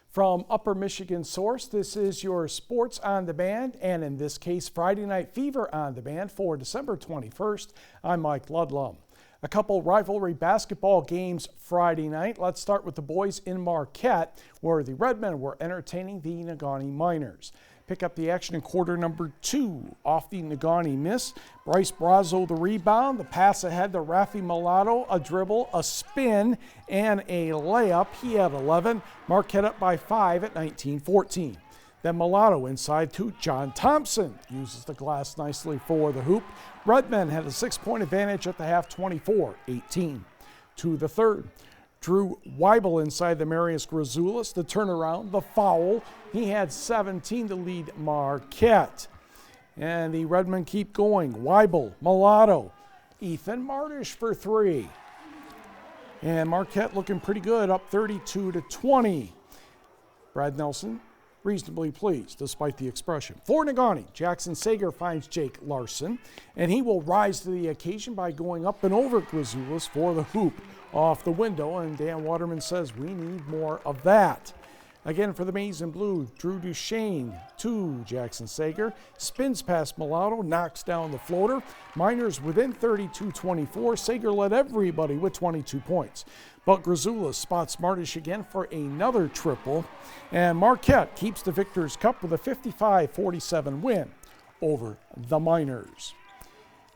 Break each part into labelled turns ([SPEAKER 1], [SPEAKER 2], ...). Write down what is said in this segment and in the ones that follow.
[SPEAKER 1] From Upper Michigan Source, this is your Sports on Demand, and in this case, Friday Night Fever on Demand for December 21st. I'm Mike Ludlum. A couple rivalry basketball games Friday night. Let's start with the boys in Marquette, where the Redmen were entertaining the Negaunee Miners. Pick up the action in quarter number 2. Off the Negaunee miss, Bryce Brazo the rebound, the pass ahead to Rafi Mulatto, a dribble, a spin, and a layup. He had 11. Marquette up by 5 at 19-14. Then Mulatto inside to John Thompson. Uses the glass nicely for the hoop. Redmen had a 6-point advantage at the half, 24-18. To the third. Drew Weibel inside the Marius Grazoulis, the turnaround, the foul. He had 17 to lead Marquette. And the Redmen keep going. Weibel, Mulatto, Ethan Martish for 3. And Marquette looking pretty good, up 32-20. Brad Nelson reasonably pleased, despite the expression. For Negaunee, Jackson Sager finds Jake Larson, and he will rise to the occasion by going up and over Grazoulis for the hoop off the window, and Dan Waterman says we need more of that. Again for the Maize and Blue, Drew Duchesne to Jackson Sager, spins past Mulatto, knocks down the floater. Miners within 32-24. Sager led everybody with 22 points. But Grazoulis spots Martish again for another triple, and Marquette keeps the Victor's Cup with a 55-47 win over the Miners.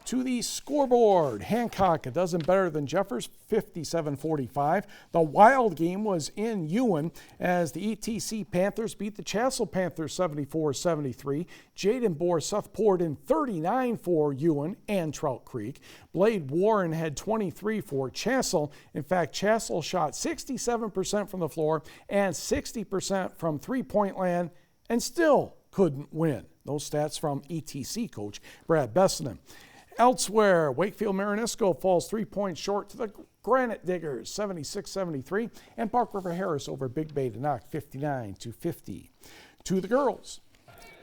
[SPEAKER 1] To the scoreboard, Hancock a dozen better than Jeffers, 57-45. The Wild game was in Ewan as the ETC Panthers beat the Chassell Panthers 74-73. Jaden bore Southport in 39 for Ewan and Trout Creek. Blade Warren had 23 for Chassell. In fact, Chassell shot 67% from the floor and 60% from three-point land and still couldn't win. Those stats from ETC coach Brad Bessinen. Elsewhere, Wakefield Marinisco falls 3 points short to the Granite Diggers, 76-73, and Park River Harris over Big Bay to knock 59-50. To the girls,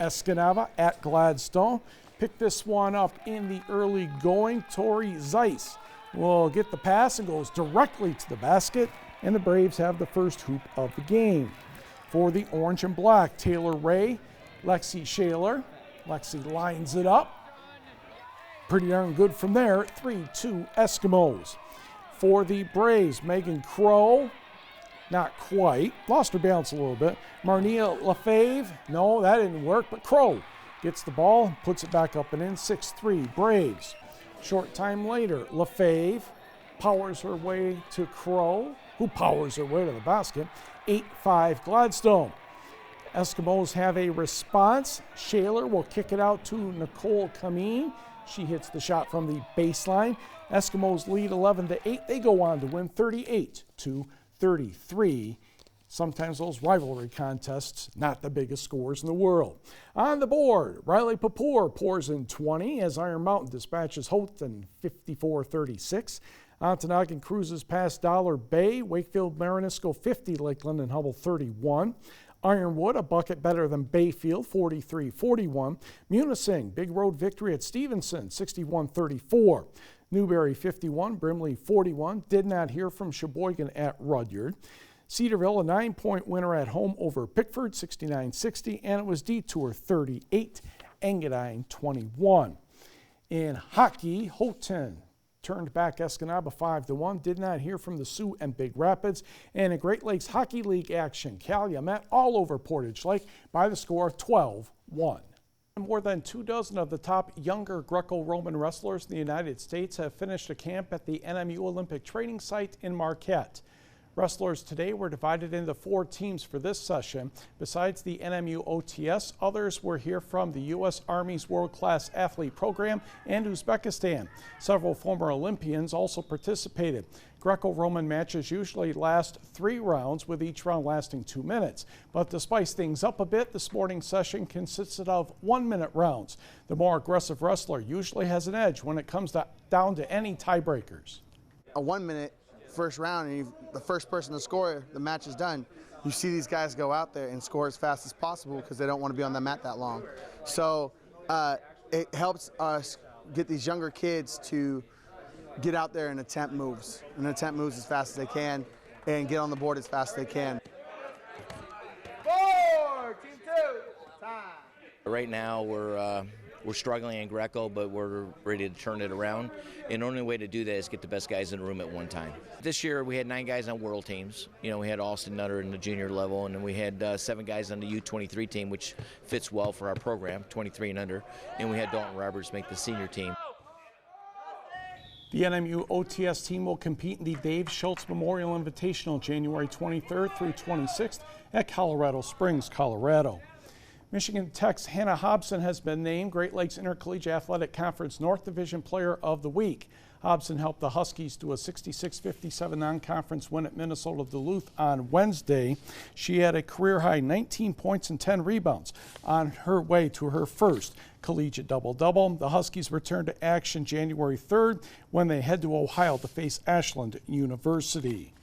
[SPEAKER 1] Escanaba at Gladstone. Pick this one up in the early going. Tori Zeiss will get the pass and goes directly to the basket, and the Braves have the first hoop of the game. For the Orange and Black, Taylor Ray, Lexi Shaler. Lexi lines it up. Pretty darn good from there, 3-2 Eskimos. For the Braves, Megan Crow, not quite, lost her balance a little bit. Marnia Lefebvre, no, that didn't work, but Crow gets the ball, puts it back up and in, 6-3 Braves. Short time later, Lefebvre powers her way to Crow, who powers her way to the basket, 8-5 Gladstone. Eskimos have a response. Shaler will kick it out to Nicole Kameen. She hits the shot from the baseline. Eskimos lead 11-8. They go on to win 38-33. Sometimes those rivalry contests, not the biggest scores in the world. On the board, Riley Papour pours in 20 as Iron Mountain dispatches Houghton 54-36. Ontonagon cruises past Dollar Bay. Wakefield Marinisco 50, Lakeland and Hubble 31. Ironwood, a bucket better than Bayfield, 43-41. Munising, big road victory at Stevenson, 61-34. Newberry, 51. Brimley, 41. Did not hear from Sheboygan at Rudyard. Cedarville, a 9-point winner at home over Pickford, 69-60. And it was Detour, 38. Engadine, 21. In hockey, Houghton turned back Escanaba 5-1. Did not hear from the Sioux and Big Rapids. And in Great Lakes Hockey League action, Calumet all over Portage Lake by the score of 12-1. More than 24 of the top younger Greco-Roman wrestlers in the United States have finished a camp at the NMU Olympic Training Site in Marquette. Wrestlers today were divided into 4 teams for this session. Besides the NMU OTS, others were here from the U.S. Army's World Class Athlete Program and Uzbekistan. Several former Olympians also participated. Greco-Roman matches usually last 3 rounds, with each round lasting 2 minutes. But to spice things up a bit, this morning's session consisted of 1-minute rounds. The more aggressive wrestler usually has an edge when it comes down to any tiebreakers.
[SPEAKER 2] A 1-minute first round, and the first person to score, the match is done. You see these guys go out there and score as fast as possible because they don't want to be on the mat that long. So it helps us get these younger kids to get out there and attempt moves as fast as they can and get on the board as fast as they can.
[SPEAKER 3] Right now we're struggling in Greco, but we're ready to turn it around. And the only way to do that is get the best guys in the room at one time. This year we had 9 guys on world teams. You know, we had Austin Nutter in the junior level, and then we had 7 guys on the U23 team, which fits well for our program, 23 and under. And we had Dalton Roberts make the senior team.
[SPEAKER 1] The NMU OTS team will compete in the Dave Schultz Memorial Invitational January 23rd through 26th at Colorado Springs, Colorado. Michigan Tech's Hannah Hobson has been named Great Lakes Intercollegiate Athletic Conference North Division Player of the Week. Hobson helped the Huskies to a 66-57 non-conference win at Minnesota Duluth on Wednesday. She had a career-high 19 points and 10 rebounds on her way to her first collegiate double-double. The Huskies return to action January 3rd when they head to Ohio to face Ashland University.